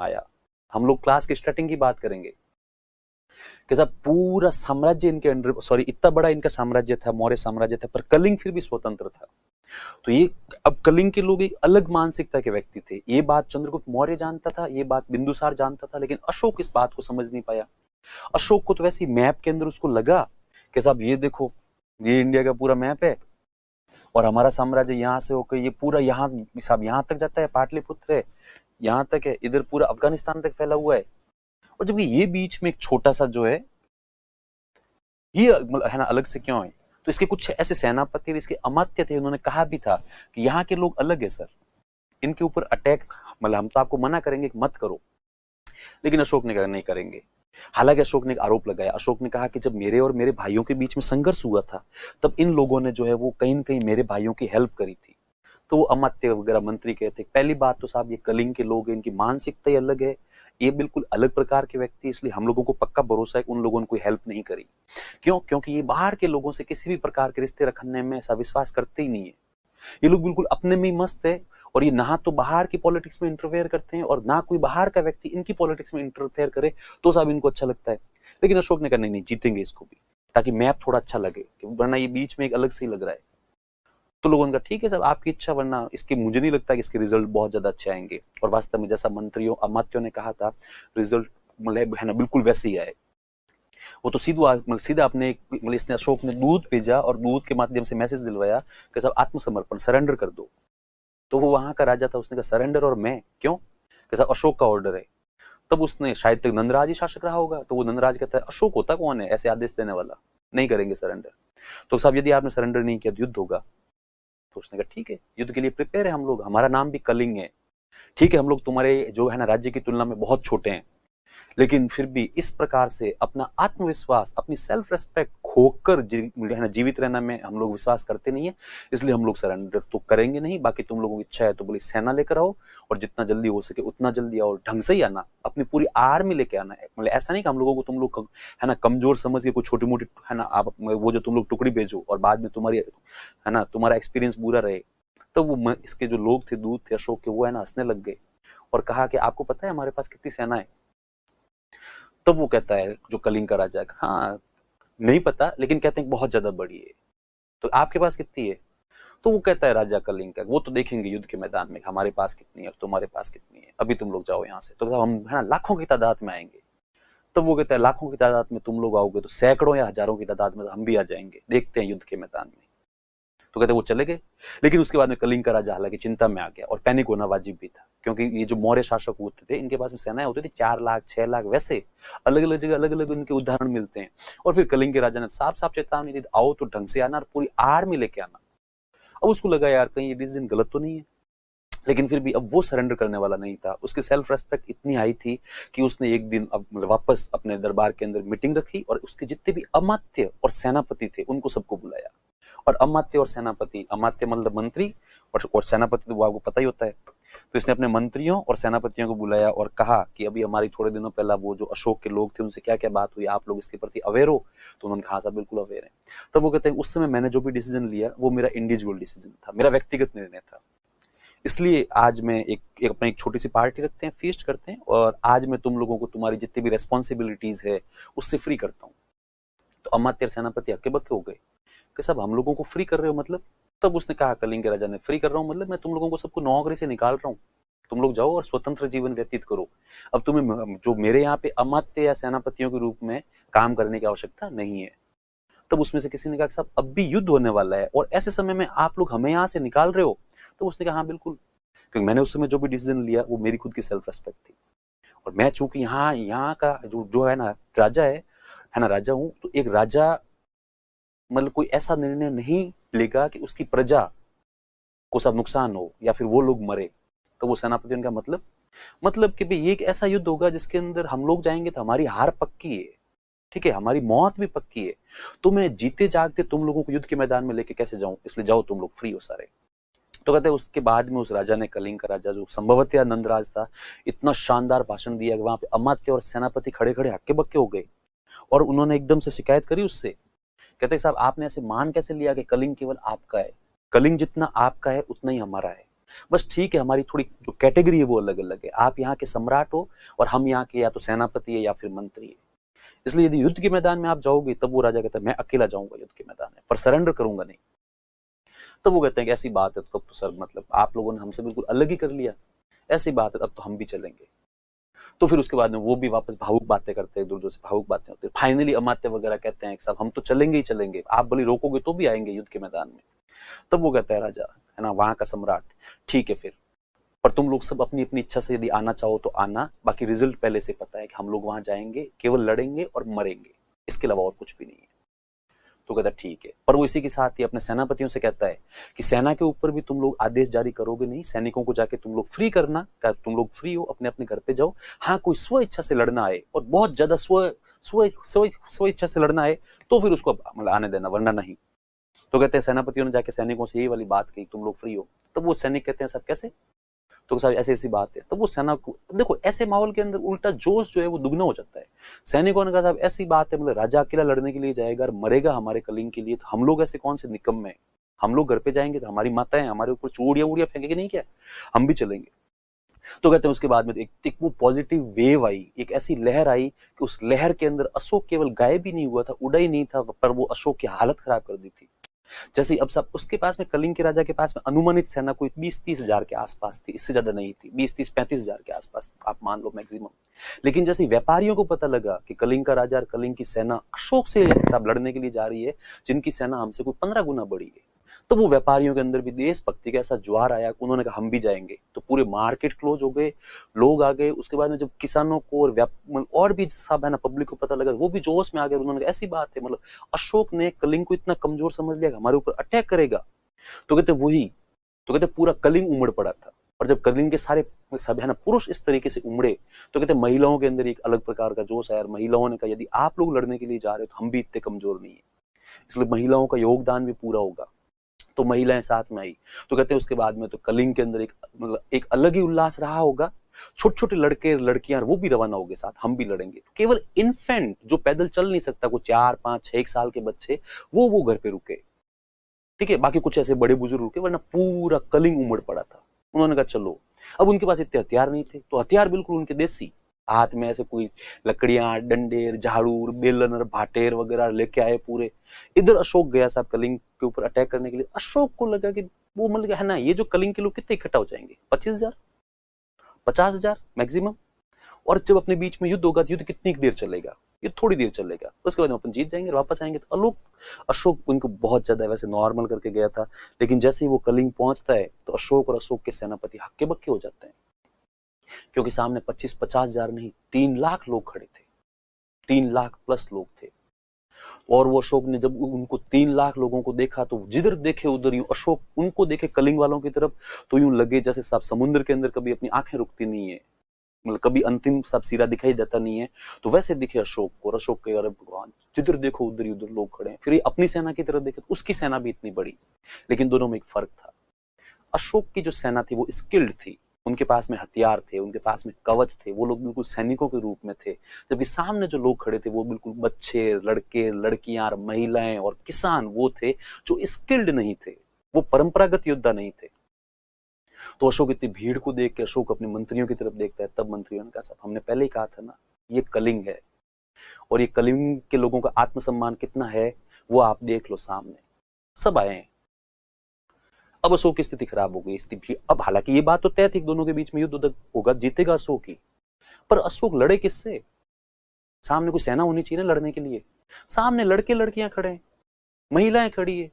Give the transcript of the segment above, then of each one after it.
आया। हम लोग क्लास की स्टार्टिंग की बात करेंगे कि साहब पूरा साम्राज्य इनके अंडर, सॉरी इतना बड़ा इनका साम्राज्य था, मौर्य साम्राज्य था, पर कलिंग फिर भी स्वतंत्र था। तो ये, अब कलिंग के लोग एक अलग मानसिकता के व्यक्ति थे। ये बात चंद्रगुप्त मौर्य जानता था, ये बात बिंदुसार जानता था, लेकिन अशोक इस बात को समझ नहीं पाया। अशोक को तो वैसे ही मैप के अंदर उसको लगा कि साहब ये देखो, ये इंडिया का पूरा मैप है और हमारा साम्राज्य यहाँ से होकर ये पूरा यहाँ साहब यहाँ तक जाता है, पाटलिपुत्र है, यहाँ तक है, इधर पूरा अफगानिस्तान तक फैला हुआ है। और जबकि ये बीच में एक छोटा सा जो है, ये है ना अलग से क्यों है? तो इसके कुछ ऐसे सेनापति, इसके अमात्य थे, उन्होंने कहा भी था कि यहाँ के लोग अलग है सर, इनके ऊपर अटैक, मतलब हम तो आपको मना करेंगे कि मत करो, लेकिन अशोक ने कहा नहीं करेंगे। हालांकि अशोक ने एक आरोप लगाया, अशोक ने कहा कि जब मेरे और मेरे भाइयों के बीच में संघर्ष हुआ था, तब इन लोगों ने जो है वो कहीं न कहीं मेरे भाइयों की हेल्प करी थी। तो वो अमात्य वगैरह मंत्री कहते, पहली बात तो साहब ये कलिंग के लोग हैं, इनकी मानसिकता ही अलग है, ये बिल्कुल अलग प्रकार के व्यक्ति, इसलिए हम लोगों को पक्का भरोसा है कि उन लोगों ने कोई हेल्प नहीं करी। क्यों? क्योंकि ये बाहर के लोगों से किसी भी प्रकार के रिश्ते रखने में ऐसा विश्वास करते ही नहीं है। ये लोग बिल्कुल अपने में ही मस्त है, और ये ना तो बाहर की पॉलिटिक्स में इंटरफेयर करते हैं और ना कोई बाहर का व्यक्ति इनकी पॉलिटिक्स में इंटरफेयर करे तो साहब इनको अच्छा लगता है। लेकिन अशोक ने कहा नहीं नहीं, जीतेंगे इसको भी, ताकि मैप थोड़ा अच्छा लगे, वरना ये बीच में एक अलग से ही लग रहा है। तो लोगों ने कहा ठीक है साहब आपकी इच्छा, वरना इसके मुझे नहीं लगता कि इसके रिजल्ट बहुत ज्यादा अच्छे आएंगे। और वास्तव में जैसा मंत्रियों अमात्यों ने कहा था, रिजल्ट मतलब है ना बिल्कुल वैसे ही आए। वो तो सीधा अपने मतलब इसने, अशोक ने दूध भेजा और दूध के माध्यम से मैसेज दिलवाया कि साहब आत्मसमर्पण, सरेंडर कर दो। तो वो वहां का राजा था, उसने कहा सरेंडर, और मैं क्यों? कि साहब अशोक का ऑर्डर है। तब उसने, शायद तक नंदराज ही शासक रहा होगा, तो वो नंदराज कहता है अशोक होता कौन है ऐसे आदेश देने वाला, नहीं करेंगे सरेंडर। तो साहब यदि आपने सरेंडर नहीं किया तो युद्ध होगा। तो उसने कहा ठीक है, युद्ध के लिए प्रिपेयर है हम लोग, हमारा नाम भी कलिंग है, ठीक है, हम लोग तुम्हारे जो है ना राज्य की तुलना में बहुत छोटे हैं, लेकिन फिर भी इस प्रकार से अपना आत्मविश्वास, अपनी सेल्फ रेस्पेक्ट खोकर जीवित रहना में हम लोग विश्वास करते नहीं है, इसलिए हम लोग सरेंडर तो करेंगे नहीं। बाकी तुम लोगों की इच्छा है तो बोली सेना लेकर आओ, और जितना जल्दी हो सके उतना जल्दी आओ, ढंग से ही आना, अपनी पूरी आर्मी लेके आना है। मतलब ऐसा नहीं कि हम लोगों को तुम लोग है ना कमजोर समझ के कोई छोटी मोटी है ना आप वो जो तुम लोग टुकड़ी भेजो और बाद में तुम्हारी है ना तुम्हारा एक्सपीरियंस बुरा रहे। तो वो इसके जो लोग थे, दूत थे अशोक के, वो है ना हंसने लग गए और कहा कि आपको पता है हमारे पास कितनी सेना है? तब वो कहता है जो कलिंग का राजा, हाँ नहीं पता, लेकिन कहते हैं बहुत ज्यादा बड़ी है। तो आपके पास कितनी है? तो वो कहता है राजा कलिंग का, वो तो देखेंगे युद्ध के मैदान में हमारे पास कितनी है और तुम्हारे पास कितनी है, अभी तुम लोग जाओ यहाँ से। तो हम है ना लाखों की तादाद में आएंगे। तब वो कहता है लाखों की तादाद में तुम लोग आओगे तो सैकड़ों या हजारों की तादाद में तो हम भी आ जाएंगे, देखते हैं युद्ध के मैदान में। तो कहते वो चले गए। लेकिन उसके बाद में कलिंग का राजा हालांकि चिंता में आ गया, और पैनिक होना वाजिब भी था, क्योंकि ये जो मौर्य शासक होते थे इनके पास में सेनाएं होती थी 4 लाख 6 लाख, वैसे अलग अलग जगह अलग अलग उनके उदाहरण मिलते हैं। और फिर कलिंग के राजा ने साफ साफ चेतावनी दी, आओ तो ढंग से आना और पूरी आर्मी लेके आना। अब उसको लगा यार कहीं ये डिसीजन गलत तो नहीं है, लेकिन फिर भी अब वो सरेंडर करने वाला नहीं था। उसकी सेल्फ रेस्पेक्ट इतनी आई थी कि उसने एक दिन अब वापस अपने दरबार के अंदर मीटिंग रखी और उसके जितने भी अमात्य और सेनापति थे उनको सबको बुलाया। और अमात्य और सेनापति, अमात्य मतलब मंत्री, और सेनापति तो वो आपको पता ही होता है। तो इसने अपने मंत्रियों और सेनापतियों को बुलाया और कहा कि अभी हमारी थोड़े दिनों पहला वो जो अशोक के लोग थे उनसे क्या क्या बात हुई, आप लोग इसके प्रति अवेयर हो? तो उन्होंने कहा साहब बिल्कुल अवेयर है। तब वो कहते हैं उस समय मैंने जो भी डिसीजन लिया वो मेरा इंडिविजुअल डिसीजन था, मेरा व्यक्तिगत निर्णय था, इसलिए आज मैं अपनी एक छोटी सी पार्टी रखते हैं, फीस्ट करते हैं, और आज मैं तुम लोगों को तुम्हारी जितनी भी रेस्पॉन्सिबिलिटीज है उससे फ्री करता हूँ। तो अमात्य और सेनापति हक्के बक्के हो गए कि सब हम लोगों को फ्री कर रहे हो मतलब? तब उसने कहा कलिंग के राजा ने, फ्री कर रहा हूँ मतलब मैं तुम लोगों को सबको नौकरी से निकाल रहा हूँ, तुम लोग जाओ और स्वतंत्र जीवन व्यतीत करो। अब तुम्हें जो मेरे यहाँ पे अमात्य या सेनापतियों के रूप में काम करने की आवश्यकता नहीं है। तब उसमें से किसी ने कहा कि साहब अब भी युद्ध होने वाला है और ऐसे समय में आप लोग हमें यहाँ से निकाल रहे हो? तो उसने कहा हाँ बिल्कुल, क्योंकि मैंने उस समय जो भी डिसीजन लिया वो मेरी खुद की सेल्फ रेस्पेक्ट थी, और मैं चूंकि यहाँ का जो है ना राजा है ना राजा हूँ, तो एक राजा मतलब कोई ऐसा निर्णय नहीं लेगा कि उसकी प्रजा को सब नुकसान हो या फिर वो लोग मरे। तो वो सेनापति ने कहा मतलब कि भाई ये एक ऐसा युद्ध होगा जिसके अंदर हम लोग जाएंगे तो हमारी हार पक्की है, ठीक है, हमारी मौत भी पक्की है, तो मैं जीते जागते तुम लोगों को युद्ध के मैदान में लेके कैसे जाऊं, इसलिए जाओ तुम लोग फ्री हो सारे। तो कहते हैं उसके बाद में उस राजा ने, कलिंग का राजा जो संभवतः नंदराज था, इतना शानदार भाषण दिया कि वहां पे अमात्य और सेनापति खड़े खड़े हक्के बक्के हो गए, और उन्होंने एकदम से शिकायत करी उससे। कहते साहब आपने ऐसे मान कैसे लिया कि कलिंग केवल आपका है? कलिंग जितना आपका है उतना ही हमारा है। बस ठीक है, हमारी थोड़ी जो कैटेगरी है वो अलग अलग है, आप यहाँ के सम्राट हो और हम यहाँ के या तो सेनापति है या फिर मंत्री है। इसलिए यदि युद्ध के मैदान में आप जाओगे तब वो राजा कहता है मैं अकेला जाऊंगा युद्ध के मैदान में, पर सरेंडर करूंगा नहीं। तब वो कहते हैं कि ऐसी बात है, तब तो सर मतलब आप लोगों ने हमसे बिल्कुल अलग ही कर लिया, ऐसी बात है, अब तो हम भी चलेंगे। तो फिर उसके बाद में वो भी वापस भावुक बातें करते हैं, दूर दूर से भावुक बातें होती है। फाइनली अमात्य वगैरह कहते हैं कि साहब हम तो चलेंगे ही चलेंगे, आप भले रोकोगे तो भी आएंगे युद्ध के मैदान में। तब वो कहता है राजा है ना, वहां का सम्राट, ठीक है फिर, पर तुम लोग सब अपनी अपनी इच्छा से यदि आना चाहो तो आना, बाकी रिजल्ट पहले से पता है कि हम लोग वहां जाएंगे, केवल लड़ेंगे और मरेंगे, इसके अलावा और कुछ भी नहीं है। तो कहता ठीक है, पर वो इसी के साथ ही अपने सेनापतियों से कहता है कि सेना के ऊपर भी तुम लोग आदेश जारी करोगे नहीं, सैनिकों को जाके तुम लोग फ्री करना, तुम लोग फ्री हो, अपने अपने घर पे जाओ। हाँ, कोई स्व इच्छा से लड़ना आए और बहुत ज्यादा स्व इच्छा से लड़ना आए तो फिर उसको मतलब आने देना, वरना नहीं। तो कहते हैं सेनापतियों ने जाके सैनिकों से यही वाली बात कही, तुम लोग फ्री हो। तब वो सैनिक कहते हैं साहब कैसे? तो साहब ऐसी ऐसी बात है। तो वो सेना को देखो, ऐसे माहौल के अंदर उल्टा जोश जो है वो दुगना हो जाता है। सैनिकों ने कहा साहब ऐसी बात है, मतलब राजा अकेला लड़ने के लिए जाएगा और मरेगा हमारे कलिंग के लिए, तो हम लोग ऐसे कौन से निकम्मे हैं, हम लोग घर पे जाएंगे तो हमारी माताएं हमारे ऊपर चूड़ियां उड़ियां फेंकेंगे नहीं क्या, हम भी चलेंगे। तो कहते हैं उसके बाद में एक वो पॉजिटिव वेव आई, एक ऐसी लहर आई कि उस लहर के अंदर अशोक केवल गायब ही नहीं हुआ था, उड़ा ही नहीं था, पर वो अशोक की हालत खराब कर दी थी। जैसे अब सब उसके पास में, कलिंग के राजा के पास में अनुमानित सेना कोई 20-30 हजार के आसपास थी, इससे ज्यादा नहीं थी, 20-30-35 हजार के आसपास आप मान लो मैक्सिमम। लेकिन जैसे व्यापारियों को पता लगा कि कलिंग का राजा और कलिंग की सेना अशोक से सब लड़ने के लिए जा रही है, जिनकी सेना हमसे कोई 15 गुना बड़ी है, तो वो व्यापारियों के अंदर भी देशभक्ति का ऐसा ज्वार आया, उन्होंने कहा हम भी जाएंगे। तो पूरे मार्केट क्लोज हो गए, लोग आ गए। उसके बाद में जब किसानों को और भी सब है ना पब्लिक को पता लगा, वो भी जोश में आ गए। उन्होंने कहा ऐसी बात है, मतलब अशोक ने कलिंग को इतना कमजोर समझ लिया कि हमारे ऊपर अटैक करेगा। तो कहते वही, तो कहते पूरा कलिंग उमड़ पड़ा था। और जब कलिंग के सारे सब है ना पुरुष इस तरीके से उमड़े, तो कहते महिलाओं के अंदर एक अलग प्रकार का जोश आया। महिलाओं ने कहा यदि आप लोग लड़ने के लिए जा रहे हो तो हम भी इतने कमजोर नहीं है, इसलिए महिलाओं का योगदान भी पूरा होगा। तो महिलाएं साथ में आई। तो कहते हैं उसके बाद में तो कलिंग के अंदर एक अलग ही उल्लास रहा होगा। छोटे छोटे लड़के लड़कियां वो भी रवाना हो गए साथ, हम भी लड़ेंगे। केवल इन्फेंट जो पैदल चल नहीं सकता, कुछ 4-5-6 साल के बच्चे, वो घर पे रुके, ठीक है, बाकी कुछ ऐसे बड़े बुजुर्ग रुके, वरना पूरा कलिंग उमड़ पड़ा था। उन्होंने कहा चलो, अब उनके पास इतने हथियार नहीं थे, तो हथियार बिल्कुल उनके देसी, हाथ में ऐसे कोई लकड़ियां, डंडेर, झाड़ू, बेलन, भाटेर वगैरह लेके आए पूरे। इधर अशोक गया साहब कलिंग के ऊपर अटैक करने के लिए। अशोक को लगा कि वो मतलब है ना, ये जो कलिंग के लोग कितने इकट्ठा हो जाएंगे, 25,000 50,000 मैक्सिमम। और जब अपने बीच में युद्ध होगा तो युद्ध कितनी देर चलेगा, ये थोड़ी देर चलेगा, उसके बाद अपन जीत जाएंगे, वापस आएंगे। तो अशोक उनको बहुत ज्यादा वैसे नॉर्मल करके गया था, लेकिन जैसे ही वो कलिंग पहुंचता है तो अशोक और अशोक के सेनापति हक्के बक्के हो जाते हैं, क्योंकि सामने 25-50 हजार नहीं 3 लाख लोग खड़े थे, 3 लाख प्लस लोग थे। और वो अशोक ने जब उनको 3 लाख लोगों को देखा तो जिधर देखे उधर यूं अशोक उनको देखे कलिंग वालों की तरफ, तो यूं लगे जैसे सब समुद्र के अंदर कभी अपनी आंखें रुकती नहीं है, मतलब कभी अंतिम सब सिरा दिखाई देता नहीं है, तो वैसे दिखे अशोक को। और अशोक के अरे भगवान, जिधर देखो उधर ही उधर लोग खड़े हैं। फिर अपनी सेना की तरफ देखे तो उसकी सेना भी इतनी बड़ी, लेकिन दोनों में एक फर्क था। अशोक की जो सेना थी वो स्किल्ड थी, उनके पास में हथियार थे, उनके पास में कवच थे, वो लोग बिल्कुल सैनिकों के रूप में थे। जबकि सामने जो लोग खड़े थे वो बिल्कुल बच्चे, लड़के, लड़कियां, महिलाएं और किसान वो थे जो स्किल्ड नहीं थे, वो परंपरागत योद्धा नहीं थे। तो अशोक इतनी भीड़ को देख के अशोक अपने मंत्रियों की तरफ देखता है। तब मंत्रियों ने कहा साहब हमने पहले ही कहा था ना, ये कलिंग है, और ये कलिंग के लोगों का आत्मसम्मान कितना है वो आप देख लो, सामने सब आए हैं। अब अशोक की स्थिति खराब हो गई, स्थिति अब, हालांकि ये बात तो तय थी दोनों के बीच में युद्ध होगा, जीतेगा अशोक ही, पर अशोक लड़े किससे? सामने कोई सेना होनी चाहिए ना लड़ने के लिए। सामने लड़के लड़कियां खड़े हैं, महिलाएं खड़ी है,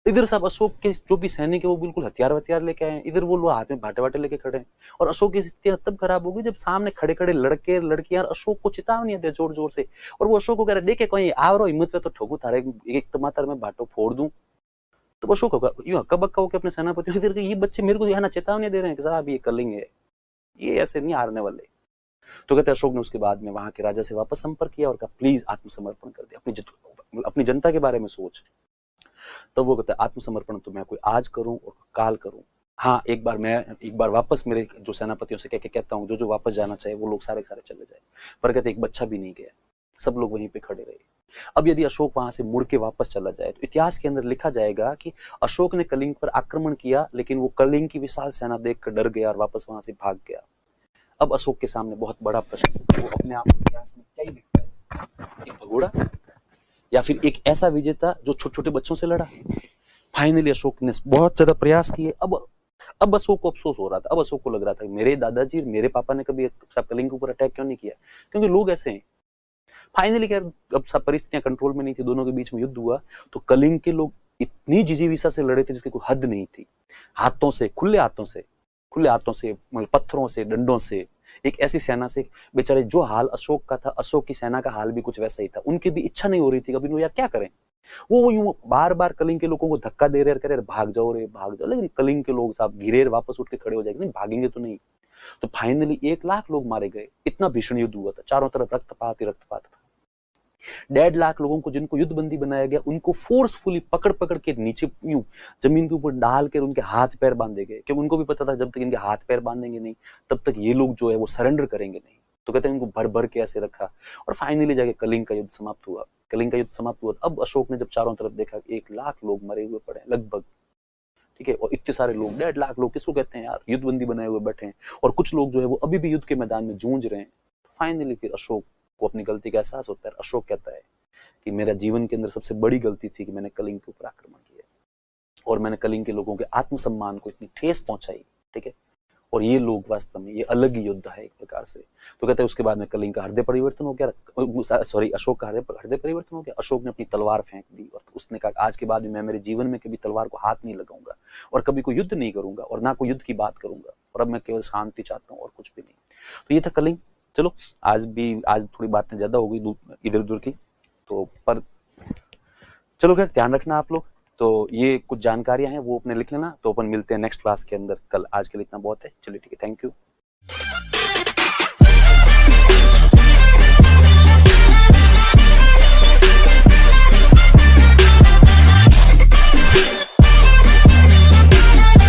इधर सब अशोक के जो भी सैनिक है वो बिल्कुल हथियार लेके आए हैं, इधर वो लोग हाथ में भाटे वाटे लेके खड़े हैं। और अशोक की स्थिति तब खराब हो गई जब सामने खड़े खड़े लड़के लड़कियां अशोक को चेतावनी दे जोर जोर से, और वो अशोक को कह रहे देखे कहीं आ रहा हिम्मत में तो ठोकू तारे एक टमाटर में भाटो फोड़ दूं। तो अशोक होगा यूं हक्का बक्का होकर अपने सेनापतियों से, ये बच्चे मेरे को यहाँ चेतावनी दे रहे हैं कि साहब ये कलिंग है, ये ऐसे नहीं हारने वाले। तो कहते अशोक ने उसके बाद में वहां के राजा से वापस संपर्क किया और कहा प्लीज आत्मसमर्पण कर दे, अपनी जनता के बारे में सोच। तब वो कहता है आत्मसमर्पण तो मैं कोई आज करूं और काल करूं, हाँ एक बार वापस मेरे जो सेनापतियों से कहता हूँ जो वापस जाना चाहे वो लोग सारे चले जाए। पर कहते एक बच्चा भी नहीं गया, सब लोग वहीं पे खड़े रहे। अब यदि अशोक वहां से मुड़ के वापस चला जाए तो इतिहास के अंदर लिखा जाएगा कि अशोक ने कलिंग पर आक्रमण किया, लेकिन वो कलिंग की विशाल सेना देखकर डर गया और वापस वहां से भाग गया। अब अशोक के सामने बहुत बड़ा प्रश्न, वो अपने आप इतिहास में क्या ही लिखता है, एक भगोड़ा या फिर एक ऐसा विजेता जो छोटे छोटे बच्चों से लड़ा। फाइनली अशोक ने बहुत ज्यादा प्रयास किए। अब अशोक को अफसोस हो रहा था, अब अशोक को लग रहा था मेरे दादाजी मेरे पापा ने कभी कलिंग के ऊपर अटैक क्यों नहीं किया, क्योंकि लोग ऐसे हैं। फाइनली क्या, अब सब परिस्थितियां कंट्रोल में नहीं थी, दोनों के बीच में युद्ध हुआ, तो कलिंग के लोग इतनी जिजीविसा से लड़े थे जिसकी कोई हद नहीं थी। हाथों से, खुले हाथों से, पत्थरों से, डंडों से, एक ऐसी सेना से, बेचारे जो हाल अशोक का था, अशोक की सेना का हाल भी कुछ वैसा ही था। उनकी भी इच्छा नहीं हो रही थी कभी, यार क्या करें, वो यूं बार बार कलिंग के लोगों को धक्का दे रहे, करे भाग जाओ रे भाग जाओ, लेकिन कलिंग के लोग साहब गिरे, वापस उठ के खड़े हो जाएंगे, नहीं भागेंगे तो नहीं। तो फाइनली 1 लाख लोग मारे गए। इतना भीषण युद्ध हुआ था, चारों तरफ रक्तपात ही रक्तपात था। 1.5 लाख लोगों को जिनको युद्धबंदी बनाया गया, उनको फोर्सफुली पकड़ पकड़ के नीचे यूं जमीन के ऊपर डाल कर उनके हाथ पैर बांधे गए, क्योंकि उनको भी पता था जब तक इनके हाथ पैर बांधेंगे नहीं तब तक ये लोग जो है वो सरेंडर करेंगे नहीं। तो कहते हैं इनको भर भर के ऐसे रखा और फाइनली जाके कलिंग का युद्ध समाप्त हुआ। कलिंग का युद्ध समाप्त हुआ। अब अशोक ने जब चारों तरफ देखा 1 लाख लोग मरे हुए पड़े लगभग, ठीक है, और इतने सारे लोग, 1.5 लाख लोग किसको कहते हैं यार, युद्धबंदी बनाए हुए बैठे हैं, और कुछ लोग जो है वो अभी भी युद्ध के मैदान में जूझ रहे हैं। फाइनली फिर अशोक को अपनी गलती का एहसास होता है। अशोक कहता है कि मेरा जीवन के अंदर सबसे बड़ी गलती थी कि मैंने कलिंग के ऊपर आक्रमण किया और मैंने कलिंग के लोगों के आत्मसम्मान को इतनी ठेस पहुंचाई, ठीक है, और ये लोग वास्तव में ये अलग ही योद्धा है एक प्रकार से। तो कहते हैं उसके बाद में कलिंग का हृदय परिवर्तन हो गया, सॉरी अशोक का हृदय परिवर्तन हो गया। अशोक ने अपनी तलवार फेंक दी और उसने कहा आज के बाद मैं मेरे जीवन में कभी तलवार को हाथ नहीं लगाऊंगा और कभी कोई युद्ध नहीं करूंगा और ना कोई युद्ध की बात करूंगा, और अब मैं केवल शांति चाहता हूँ और कुछ भी नहीं। तो ये था कलिंग। चलो आज थोड़ी बातें ज्यादा हो गई इधर उधर की, तो पर चलो खैर ध्यान रखना आप लोग। तो ये कुछ जानकारियां हैं वो अपने लिख लेना। तो अपन मिलते हैं नेक्स्ट क्लास के अंदर कल। आज के लिए इतना बहुत है। चलिए ठीक है, थैंक यू।